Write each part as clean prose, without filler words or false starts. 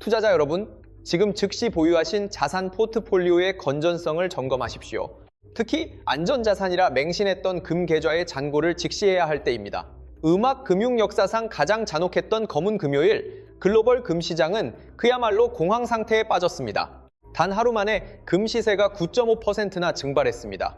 투자자 여러분, 지금 즉시 보유하신 자산 포트폴리오의 건전성을 점검하십시오. 특히 안전자산이라 맹신했던 금 계좌의 잔고를 직시해야 할 때입니다. 음악 금융 역사상 가장 잔혹했던 검은 금요일, 글로벌 금 시장은 그야말로 공황 상태에 빠졌습니다. 단 하루 만에 금 시세가 9.5%나 증발했습니다.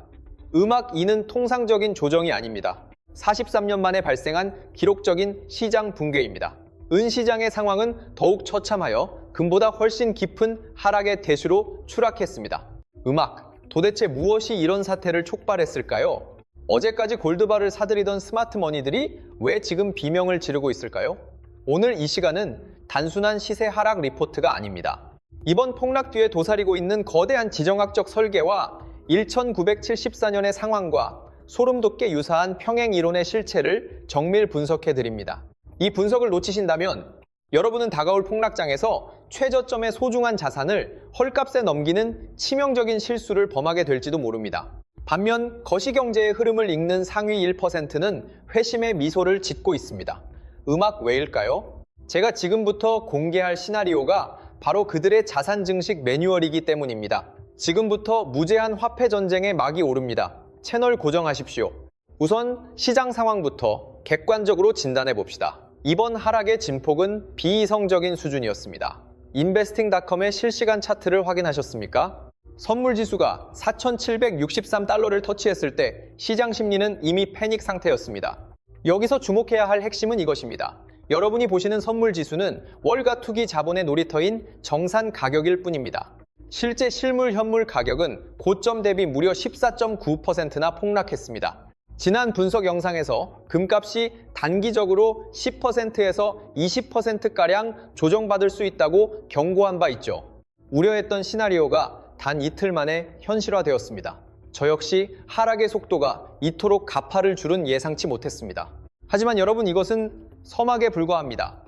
음악 이는 통상적인 조정이 아닙니다. 43년 만에 발생한 기록적인 시장 붕괴입니다. 은 시장의 상황은 더욱 처참하여 금보다 훨씬 깊은 하락의 대수로 추락했습니다. 음악, 도대체 무엇이 이런 사태를 촉발했을까요? 어제까지 골드바를 사들이던 스마트머니들이 왜 지금 비명을 지르고 있을까요? 오늘 이 시간은 단순한 시세 하락 리포트가 아닙니다. 이번 폭락 뒤에 도사리고 있는 거대한 지정학적 설계와 1974년의 상황과 소름 돋게 유사한 평행 이론의 실체를 정밀 분석해 드립니다. 이 분석을 놓치신다면 여러분은 다가올 폭락장에서 최저점의 소중한 자산을 헐값에 넘기는 치명적인 실수를 범하게 될지도 모릅니다. 반면 거시경제의 흐름을 읽는 상위 1%는 회심의 미소를 짓고 있습니다. 음악 왜일까요? 제가 지금부터 공개할 시나리오가 바로 그들의 자산 증식 매뉴얼이기 때문입니다. 지금부터 무제한 화폐 전쟁의 막이 오릅니다. 채널 고정하십시오. 우선 시장 상황부터 객관적으로 진단해 봅시다. 이번 하락의 진폭은 비이성적인 수준이었습니다. 인베스팅닷컴의 실시간 차트를 확인하셨습니까? 선물 지수가 4,763달러를 터치했을 때 시장 심리는 이미 패닉 상태였습니다. 여기서 주목해야 할 핵심은 이것입니다. 여러분이 보시는 선물 지수는 월가 투기 자본의 놀이터인 정산 가격일 뿐입니다. 실제 실물 현물 가격은 고점 대비 무려 14.9%나 폭락했습니다. 지난 분석 영상에서 금값이 단기적으로 10%에서 20%가량 조정받을 수 있다고 경고한 바 있죠. 우려했던 시나리오가 단 이틀 만에 현실화되었습니다. 저 역시 하락의 속도가 이토록 가파를 줄은 예상치 못했습니다. 하지만 여러분, 이것은 서막에 불과합니다.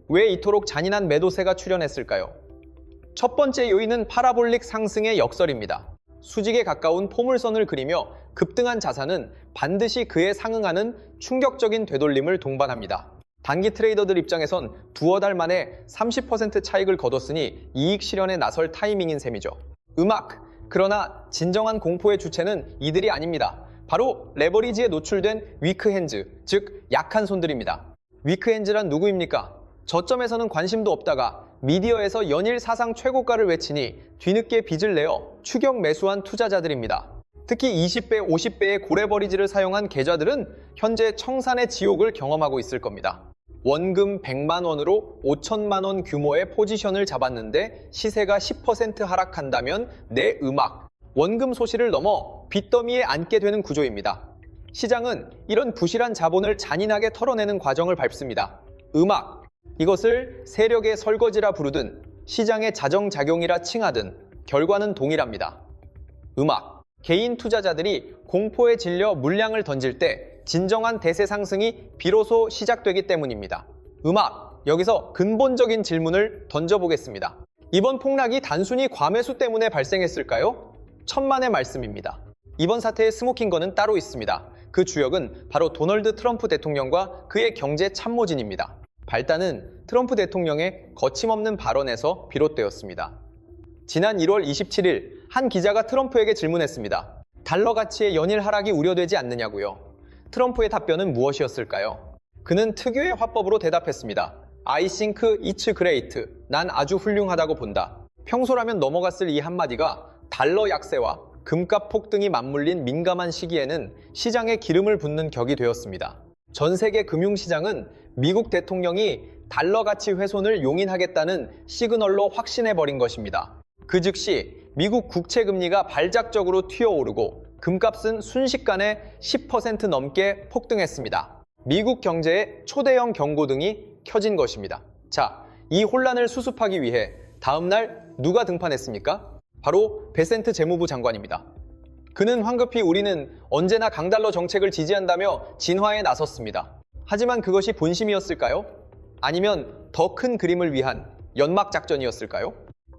왜 이토록 잔인한 매도세가 출현했을까요? 첫 번째 요인은 파라볼릭 상승의 역설입니다. 수직에 가까운 포물선을 그리며 급등한 자산은 반드시 그에 상응하는 충격적인 되돌림을 동반합니다. 단기 트레이더들 입장에선 두어 달 만에 30% 차익을 거뒀으니 이익 실현에 나설 타이밍인 셈이죠. 음악, 그러나 진정한 공포의 주체는 이들이 아닙니다. 바로 레버리지에 노출된 위크핸즈, 즉 약한 손들입니다. 위크핸즈란 누구입니까? 저점에서는 관심도 없다가 미디어에서 연일 사상 최고가를 외치니 뒤늦게 빚을 내어 추격 매수한 투자자들입니다. 특히 20배, 50배의 고래버리지를 사용한 계좌들은 현재 청산의 지옥을 경험하고 있을 겁니다. 원금 100만 원으로 5천만 원 규모의 포지션을 잡았는데 시세가 10% 하락한다면 내 음악, 원금 소실을 넘어 빚더미에 앉게 되는 구조입니다. 시장은 이런 부실한 자본을 잔인하게 털어내는 과정을 밟습니다. 음악, 이것을 세력의 설거지라 부르든 시장의 자정작용이라 칭하든 결과는 동일합니다. 음악, 개인 투자자들이 공포에 질려 물량을 던질 때 진정한 대세 상승이 비로소 시작되기 때문입니다. 음악, 여기서 근본적인 질문을 던져보겠습니다. 이번 폭락이 단순히 과매수 때문에 발생했을까요? 천만의 말씀입니다. 이번 사태의 스모킹건은 따로 있습니다. 그 주역은 바로 도널드 트럼프 대통령과 그의 경제 참모진입니다. 발단은 트럼프 대통령의 거침없는 발언에서 비롯되었습니다. 지난 1월 27일 한 기자가 트럼프에게 질문했습니다. 달러 가치의 연일 하락이 우려되지 않느냐고요. 트럼프의 답변은 무엇이었을까요? 그는 특유의 화법으로 대답했습니다. I think it's great. 난 아주 훌륭하다고 본다. 평소라면 넘어갔을 이 한마디가 달러 약세와 금값 폭등이 맞물린 민감한 시기에는 시장에 기름을 붓는 격이 되었습니다. 전 세계 금융시장은 미국 대통령이 달러 가치 훼손을 용인하겠다는 시그널로 확신해버린 것입니다. 그 즉시 미국 국채 금리가 발작적으로 튀어오르고 금값은 순식간에 10% 넘게 폭등했습니다. 미국 경제에 초대형 경고등이 켜진 것입니다. 자, 이 혼란을 수습하기 위해 다음날 누가 등판했습니까? 바로 베센트 재무부 장관입니다. 그는 황급히 우리는 언제나 강달러 정책을 지지한다며 진화에 나섰습니다. 하지만 그것이 본심이었을까요? 아니면 더 큰 그림을 위한 연막 작전이었을까요?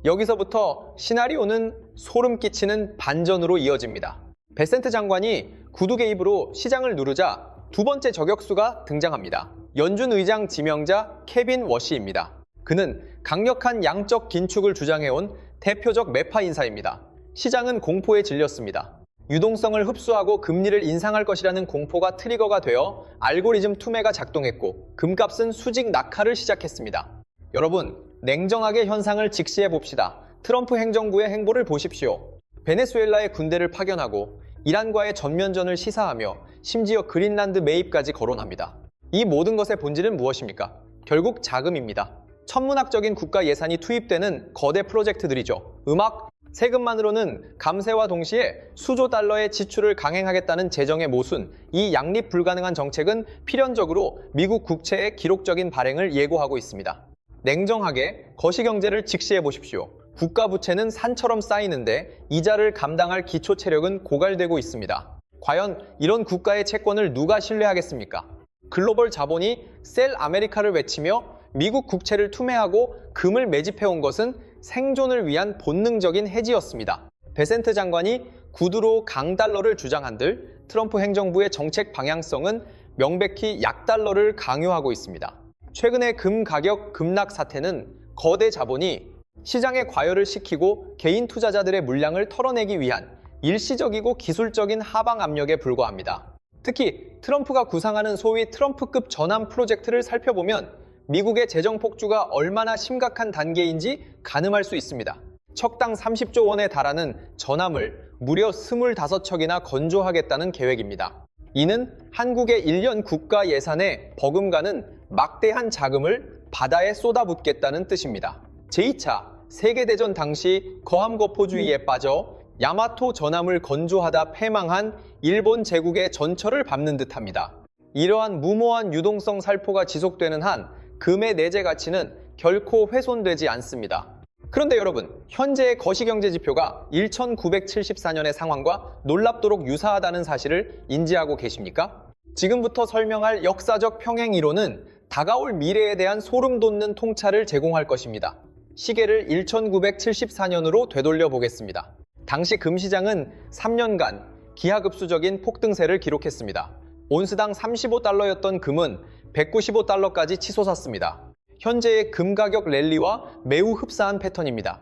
여기서부터 시나리오는 소름 끼치는 반전으로 이어집니다. 베센트 장관이 구두 개입으로 시장을 누르자 두 번째 저격수가 등장합니다. 연준 의장 지명자 케빈 워시입니다. 그는 강력한 양적 긴축을 주장해온 대표적 매파 인사입니다. 시장은 공포에 질렸습니다. 유동성을 흡수하고 금리를 인상할 것이라는 공포가 트리거가 되어 알고리즘 투매가 작동했고 금값은 수직 낙하를 시작했습니다. 여러분, 냉정하게 현상을 직시해 봅시다. 트럼프 행정부의 행보를 보십시오. 베네수엘라의 군대를 파견하고 이란과의 전면전을 시사하며 심지어 그린란드 매입까지 거론합니다. 이 모든 것의 본질은 무엇입니까? 결국 자금입니다. 천문학적인 국가 예산이 투입되는 거대 프로젝트들이죠. 음악, 세금만으로는 감세와 동시에 수조 달러의 지출을 강행하겠다는 재정의 모순, 이 양립 불가능한 정책은 필연적으로 미국 국채의 기록적인 발행을 예고하고 있습니다. 냉정하게 거시경제를 직시해 보십시오. 국가 부채는 산처럼 쌓이는데 이자를 감당할 기초 체력은 고갈되고 있습니다. 과연 이런 국가의 채권을 누가 신뢰하겠습니까? 글로벌 자본이 셀 아메리카를 외치며 미국 국채를 투매하고 금을 매집해온 것은 생존을 위한 본능적인 해지였습니다. 베센트 장관이 구두로 강달러를 주장한들 트럼프 행정부의 정책 방향성은 명백히 약달러를 강요하고 있습니다. 최근의 금 가격 급락 사태는 거대 자본이 시장에 과열을 시키고 개인 투자자들의 물량을 털어내기 위한 일시적이고 기술적인 하방 압력에 불과합니다. 특히 트럼프가 구상하는 소위 트럼프급 전환 프로젝트를 살펴보면 미국의 재정 폭주가 얼마나 심각한 단계인지 가늠할 수 있습니다. 척당 30조 원에 달하는 전함을 무려 25척이나 건조하겠다는 계획입니다. 이는 한국의 1년 국가 예산에 버금가는 막대한 자금을 바다에 쏟아붓겠다는 뜻입니다. 제2차 세계대전 당시 거함거포주의에 빠져 야마토 전함을 건조하다 패망한 일본 제국의 전철을 밟는 듯합니다. 이러한 무모한 유동성 살포가 지속되는 한 금의 내재 가치는 결코 훼손되지 않습니다. 그런데 여러분, 현재의 거시경제 지표가 1974년의 상황과 놀랍도록 유사하다는 사실을 인지하고 계십니까? 지금부터 설명할 역사적 평행 이론은 다가올 미래에 대한 소름 돋는 통찰을 제공할 것입니다. 시계를 1974년으로 되돌려 보겠습니다. 당시 금시장은 3년간 기하급수적인 폭등세를 기록했습니다. 온스당 35달러였던 금은 195달러까지 치솟았습니다. 현재의 금 가격 랠리와 매우 흡사한 패턴입니다.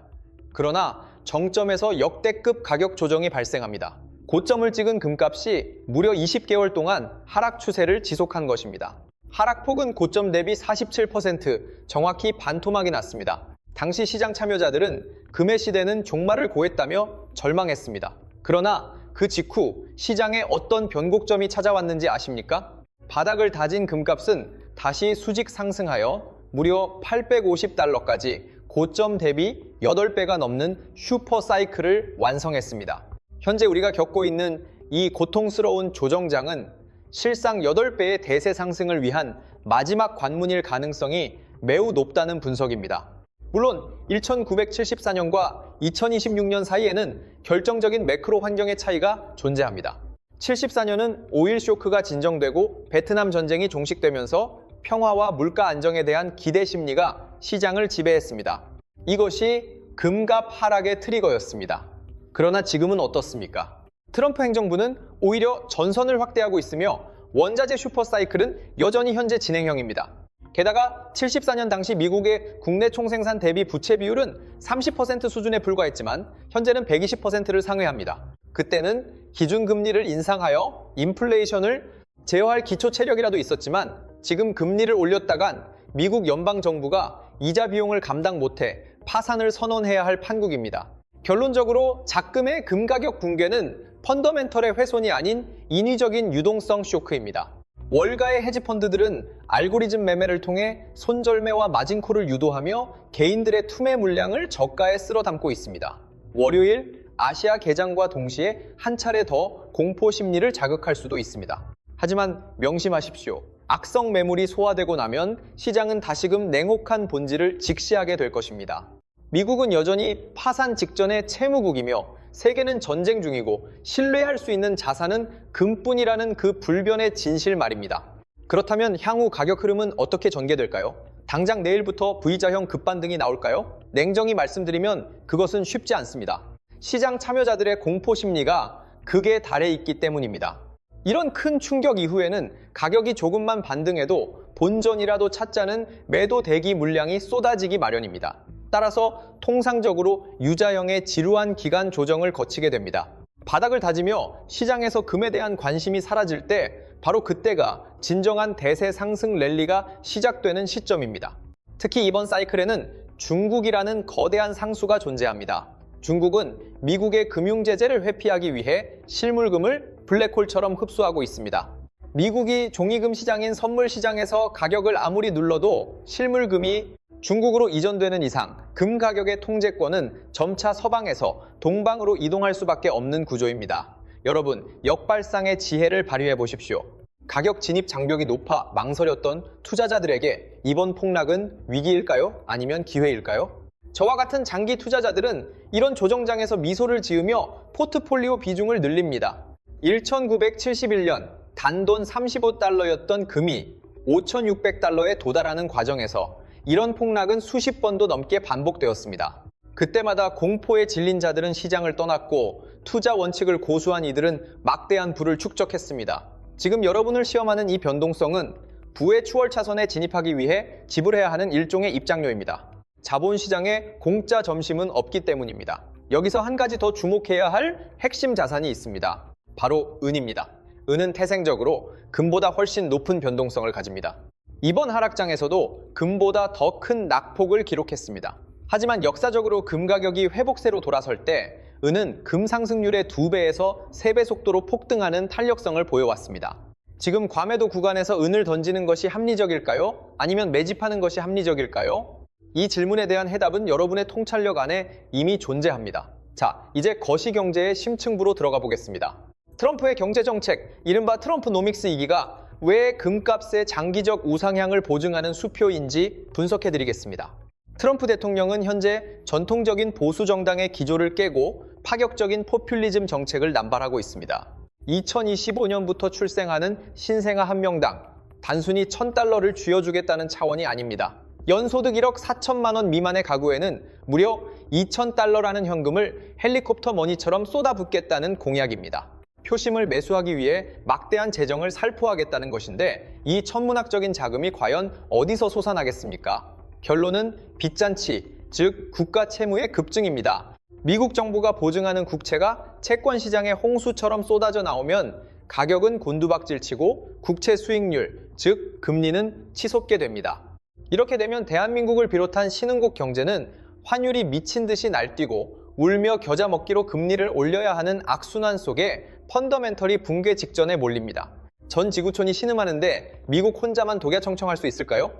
그러나 정점에서 역대급 가격 조정이 발생합니다. 고점을 찍은 금값이 무려 20개월 동안 하락 추세를 지속한 것입니다. 하락폭은 고점 대비 47%, 정확히 반토막이 났습니다. 당시 시장 참여자들은 금의 시대는 종말을 고했다며 절망했습니다. 그러나 그 직후 시장에 어떤 변곡점이 찾아왔는지 아십니까? 바닥을 다진 금값은 다시 수직 상승하여 무려 850달러까지 고점 대비 8배가 넘는 슈퍼 사이클을 완성했습니다. 현재 우리가 겪고 있는 이 고통스러운 조정장은 실상 8배의 대세 상승을 위한 마지막 관문일 가능성이 매우 높다는 분석입니다. 물론 1974년과 2026년 사이에는 결정적인 매크로 환경의 차이가 존재합니다. 74년은 오일 쇼크가 진정되고 베트남 전쟁이 종식되면서 평화와 물가 안정에 대한 기대 심리가 시장을 지배했습니다. 이것이 금값 하락의 트리거였습니다. 그러나 지금은 어떻습니까? 트럼프 행정부는 오히려 전선을 확대하고 있으며 원자재 슈퍼사이클은 여전히 현재 진행형입니다. 게다가 74년 당시 미국의 국내 총생산 대비 부채 비율은 30% 수준에 불과했지만 현재는 120%를 상회합니다. 그때는 기준금리를 인상하여 인플레이션을 제어할 기초 체력이라도 있었지만 지금 금리를 올렸다간 미국 연방정부가 이자 비용을 감당 못해 파산을 선언해야 할 판국입니다. 결론적으로 작금의 금 가격 붕괴는 펀더멘털의 훼손이 아닌 인위적인 유동성 쇼크입니다. 월가의 헤지펀드들은 알고리즘 매매를 통해 손절매와 마진콜을 유도하며 개인들의 투매 물량을 저가에 쓸어 담고 있습니다. 월요일 아시아 개장과 동시에 한 차례 더 공포 심리를 자극할 수도 있습니다. 하지만 명심하십시오. 악성 매물이 소화되고 나면 시장은 다시금 냉혹한 본질을 직시하게 될 것입니다. 미국은 여전히 파산 직전의 채무국이며 세계는 전쟁 중이고 신뢰할 수 있는 자산은 금뿐이라는 그 불변의 진실 말입니다. 그렇다면 향후 가격 흐름은 어떻게 전개될까요? 당장 내일부터 V자형 급반등이 나올까요? 냉정히 말씀드리면 그것은 쉽지 않습니다. 시장 참여자들의 공포 심리가 극에 달해 있기 때문입니다. 이런 큰 충격 이후에는 가격이 조금만 반등해도 본전이라도 찾자는 매도 대기 물량이 쏟아지기 마련입니다. 따라서 통상적으로 유자형의 지루한 기간 조정을 거치게 됩니다. 바닥을 다지며 시장에서 금에 대한 관심이 사라질 때 바로 그때가 진정한 대세 상승 랠리가 시작되는 시점입니다. 특히 이번 사이클에는 중국이라는 거대한 상수가 존재합니다. 중국은 미국의 금융 제재를 회피하기 위해 실물금을 블랙홀처럼 흡수하고 있습니다. 미국이 종이금 시장인 선물 시장에서 가격을 아무리 눌러도 실물금이 중국으로 이전되는 이상 금 가격의 통제권은 점차 서방에서 동방으로 이동할 수밖에 없는 구조입니다. 여러분, 역발상의 지혜를 발휘해 보십시오. 가격 진입 장벽이 높아 망설였던 투자자들에게 이번 폭락은 위기일까요? 아니면 기회일까요? 저와 같은 장기 투자자들은 이런 조정장에서 미소를 지으며 포트폴리오 비중을 늘립니다. 1971년 단돈 35달러였던 금이 5,600달러에 도달하는 과정에서 이런 폭락은 수십 번도 넘게 반복되었습니다. 그때마다 공포에 질린 자들은 시장을 떠났고 투자 원칙을 고수한 이들은 막대한 부를 축적했습니다. 지금 여러분을 시험하는 이 변동성은 부의 추월 차선에 진입하기 위해 지불해야 하는 일종의 입장료입니다. 자본시장에 공짜 점심은 없기 때문입니다. 여기서 한 가지 더 주목해야 할 핵심 자산이 있습니다. 바로 은입니다. 은은 태생적으로 금보다 훨씬 높은 변동성을 가집니다. 이번 하락장에서도 금보다 더 큰 낙폭을 기록했습니다. 하지만 역사적으로 금 가격이 회복세로 돌아설 때 은은 금 상승률의 2배에서 3배 속도로 폭등하는 탄력성을 보여왔습니다. 지금 과매도 구간에서 은을 던지는 것이 합리적일까요? 아니면 매집하는 것이 합리적일까요? 이 질문에 대한 해답은 여러분의 통찰력 안에 이미 존재합니다. 자, 이제 거시경제의 심층부로 들어가 보겠습니다. 트럼프의 경제정책, 이른바 트럼프노믹스 이기가 왜 금값의 장기적 우상향을 보증하는 수표인지 분석해드리겠습니다. 트럼프 대통령은 현재 전통적인 보수 정당의 기조를 깨고 파격적인 포퓰리즘 정책을 남발하고 있습니다. 2025년부터 출생하는 신생아 한 명당 단순히 $1,000를 쥐어주겠다는 차원이 아닙니다. 연소득 1억 4천만 원 미만의 가구에는 무려 $2,000라는 현금을 헬리콥터 머니처럼 쏟아붓겠다는 공약입니다. 표심을 매수하기 위해 막대한 재정을 살포하겠다는 것인데 이 천문학적인 자금이 과연 어디서 솟아나겠습니까? 결론은 빚잔치, 즉 국가 채무의 급증입니다. 미국 정부가 보증하는 국채가 채권 시장에 홍수처럼 쏟아져 나오면 가격은 곤두박질치고 국채 수익률, 즉 금리는 치솟게 됩니다. 이렇게 되면 대한민국을 비롯한 신흥국 경제는 환율이 미친 듯이 날뛰고 울며 겨자 먹기로 금리를 올려야 하는 악순환 속에 펀더멘털이 붕괴 직전에 몰립니다. 전 지구촌이 신음하는데 미국 혼자만 독야청청할 수 있을까요?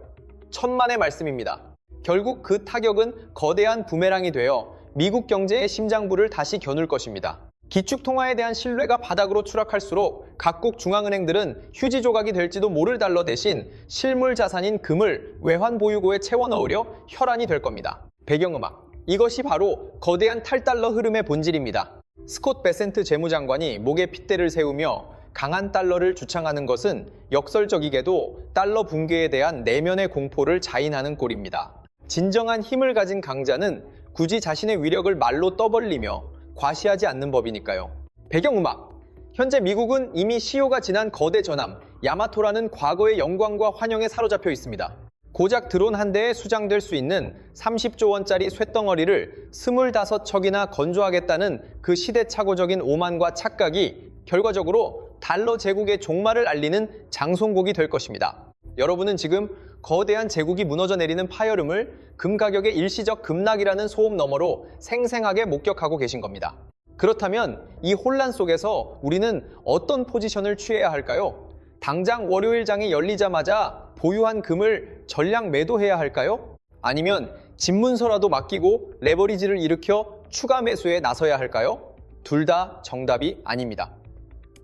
천만의 말씀입니다. 결국 그 타격은 거대한 부메랑이 되어 미국 경제의 심장부를 다시 겨눌 것입니다. 기축통화에 대한 신뢰가 바닥으로 추락할수록 각국 중앙은행들은 휴지 조각이 될지도 모를 달러 대신 실물 자산인 금을 외환 보유고에 채워 넣으려 혈안이 될 겁니다. 배경음악. 이것이 바로 거대한 탈달러 흐름의 본질입니다. 스콧 베센트 재무장관이 목에 핏대를 세우며 강한 달러를 주창하는 것은 역설적이게도 달러 붕괴에 대한 내면의 공포를 자인하는 꼴입니다. 진정한 힘을 가진 강자는 굳이 자신의 위력을 말로 떠벌리며 과시하지 않는 법이니까요. 배경음악. 현재 미국은 이미 시효가 지난 거대 전함 야마토라는 과거의 영광과 환영에 사로잡혀 있습니다. 고작 드론 한 대에 수장될 수 있는 30조 원짜리 쇳덩어리를 25척이나 건조하겠다는 그 시대착오적인 오만과 착각이 결과적으로 달러 제국의 종말을 알리는 장송곡이 될 것입니다. 여러분은 지금 거대한 제국이 무너져 내리는 파열음을 금 가격의 일시적 급락이라는 소음 너머로 생생하게 목격하고 계신 겁니다. 그렇다면 이 혼란 속에서 우리는 어떤 포지션을 취해야 할까요? 당장 월요일 장이 열리자마자 보유한 금을 전량 매도해야 할까요? 아니면 집문서라도 맡기고 레버리지를 일으켜 추가 매수에 나서야 할까요? 둘 다 정답이 아닙니다.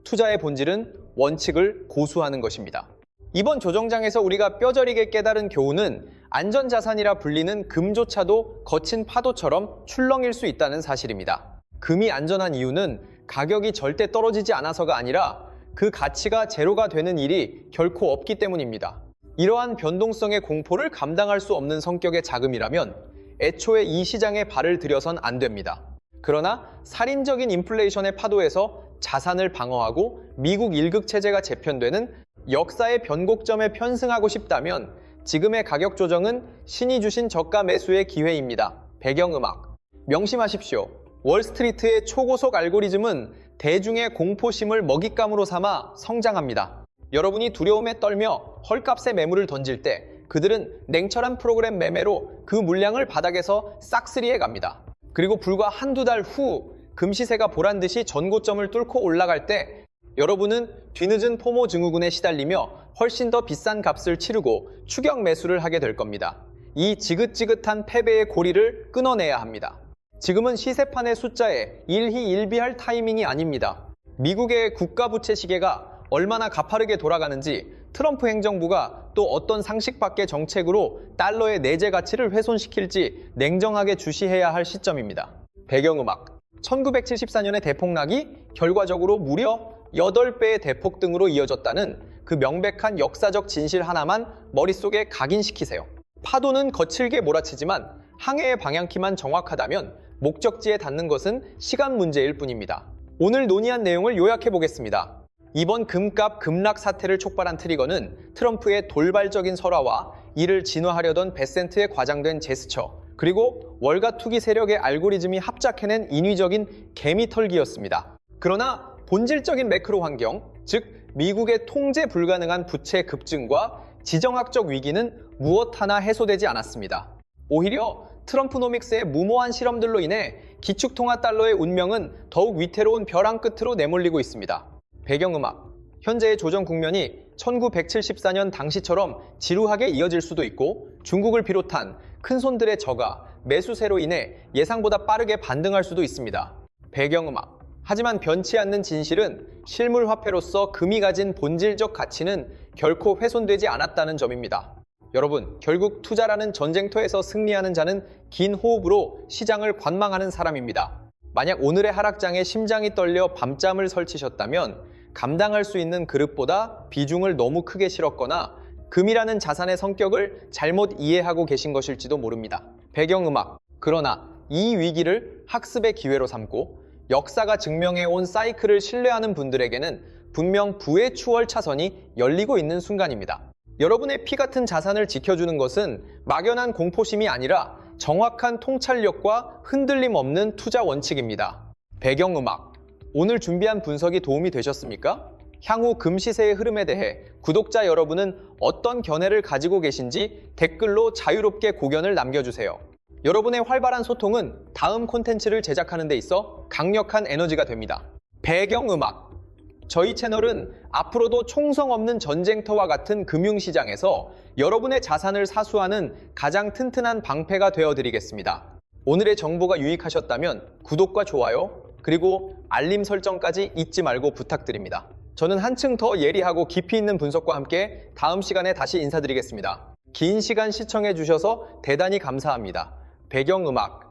투자의 본질은 원칙을 고수하는 것입니다. 이번 조정장에서 우리가 뼈저리게 깨달은 교훈은 안전자산이라 불리는 금조차도 거친 파도처럼 출렁일 수 있다는 사실입니다. 금이 안전한 이유는 가격이 절대 떨어지지 않아서가 아니라 그 가치가 제로가 되는 일이 결코 없기 때문입니다. 이러한 변동성의 공포를 감당할 수 없는 성격의 자금이라면 애초에 이 시장에 발을 들여선 안 됩니다. 그러나 살인적인 인플레이션의 파도에서 자산을 방어하고 미국 일극 체제가 재편되는 역사의 변곡점에 편승하고 싶다면 지금의 가격 조정은 신이 주신 저가 매수의 기회입니다. 배경음악. 명심하십시오. 월스트리트의 초고속 알고리즘은 대중의 공포심을 먹잇감으로 삼아 성장합니다. 여러분이 두려움에 떨며 헐값에 매물을 던질 때 그들은 냉철한 프로그램 매매로 그 물량을 바닥에서 싹쓸이해 갑니다. 그리고 불과 한두 달 후 금시세가 보란듯이 전고점을 뚫고 올라갈 때 여러분은 뒤늦은 포모 증후군에 시달리며 훨씬 더 비싼 값을 치르고 추격 매수를 하게 될 겁니다. 이 지긋지긋한 패배의 고리를 끊어내야 합니다. 지금은 시세판의 숫자에 일희일비할 타이밍이 아닙니다. 미국의 국가부채 시계가 얼마나 가파르게 돌아가는지 트럼프 행정부가 또 어떤 상식 밖의 정책으로 달러의 내재 가치를 훼손시킬지 냉정하게 주시해야 할 시점입니다. 배경음악. 1974년의 대폭락이 결과적으로 무려 8배의 대폭등으로 이어졌다는 그 명백한 역사적 진실 하나만 머릿속에 각인시키세요. 파도는 거칠게 몰아치지만 항해의 방향키만 정확하다면 목적지에 닿는 것은 시간 문제일 뿐입니다. 오늘 논의한 내용을 요약해 보겠습니다. 이번 금값 급락 사태를 촉발한 트리거는 트럼프의 돌발적인 설화와 이를 진화하려던 베센트의 과장된 제스처, 그리고 월가 투기 세력의 알고리즘이 합작해낸 인위적인 개미털기였습니다. 그러나 본질적인 매크로 환경, 즉 미국의 통제 불가능한 부채 급증과 지정학적 위기는 무엇 하나 해소되지 않았습니다. 오히려 트럼프노믹스의 무모한 실험들로 인해 기축통화 달러의 운명은 더욱 위태로운 벼랑 끝으로 내몰리고 있습니다. 배경음악. 현재의 조정 국면이 1974년 당시처럼 지루하게 이어질 수도 있고 중국을 비롯한 큰손들의 저가, 매수세로 인해 예상보다 빠르게 반등할 수도 있습니다. 배경음악. 하지만 변치 않는 진실은 실물화폐로서 금이 가진 본질적 가치는 결코 훼손되지 않았다는 점입니다. 여러분, 결국 투자라는 전쟁터에서 승리하는 자는 긴 호흡으로 시장을 관망하는 사람입니다. 만약 오늘의 하락장에 심장이 떨려 밤잠을 설치셨다면 감당할 수 있는 그릇보다 비중을 너무 크게 실었거나 금이라는 자산의 성격을 잘못 이해하고 계신 것일지도 모릅니다. 배경음악. 그러나 이 위기를 학습의 기회로 삼고 역사가 증명해온 사이클을 신뢰하는 분들에게는 분명 부의 추월 차선이 열리고 있는 순간입니다. 여러분의 피 같은 자산을 지켜주는 것은 막연한 공포심이 아니라 정확한 통찰력과 흔들림 없는 투자 원칙입니다. 배경음악. 오늘 준비한 분석이 도움이 되셨습니까? 향후 금시세의 흐름에 대해 구독자 여러분은 어떤 견해를 가지고 계신지 댓글로 자유롭게 고견을 남겨주세요. 여러분의 활발한 소통은 다음 콘텐츠를 제작하는 데 있어 강력한 에너지가 됩니다. 배경음악. 저희 채널은 앞으로도 총성 없는 전쟁터와 같은 금융시장에서 여러분의 자산을 사수하는 가장 튼튼한 방패가 되어드리겠습니다. 오늘의 정보가 유익하셨다면 구독과 좋아요, 그리고 알림 설정까지 잊지 말고 부탁드립니다. 저는 한층 더 예리하고 깊이 있는 분석과 함께 다음 시간에 다시 인사드리겠습니다. 긴 시간 시청해 주셔서 대단히 감사합니다. 배경음악.